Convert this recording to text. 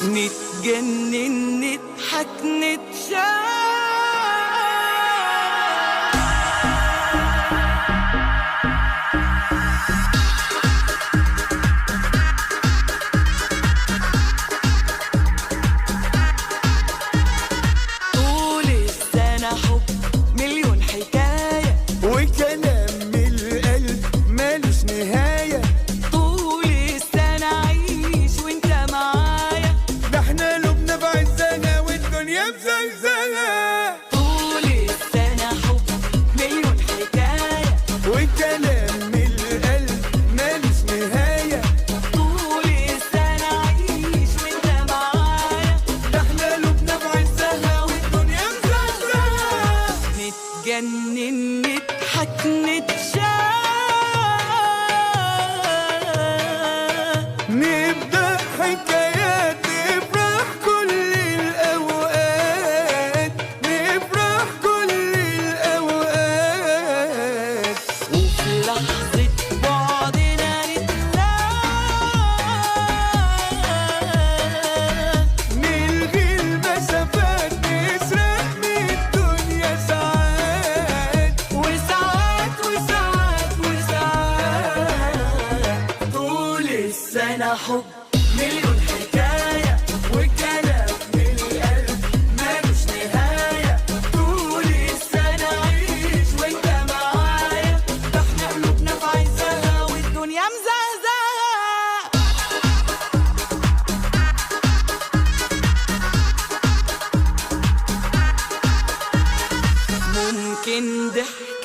نتجنن نضحك نتشاف. طول السنة حب مليون حكاية وكلام من القلب مالوش نهاية. طول السنة عيش وانت معايا، ده احنا لبنا بعزنا والدنيا بزلزلة. طول السنة حب مليون حكاية وكلام من القلب مالوش نهاية. طول السنة عيش وانت معايا، ده احنا لبنا بعزنا والدنيا بزلزلة. نتجنن نضحك نتشاف. نبدأ حكايات نفرح كل الأوقات، نفرح كل الأوقات. وفي لحظة بعدنا نتلاقى، نلغي المسافات نسرق من الدنيا ساعات. وساعات وساعات وساعات. طول السنة حب مليون حكاية وكلام من القلب مالوش نهاية. طول السنة عيش وانت معايا، ده احنا قلوبنا في عزها والدنيا مزهزهة. ممكن ضحك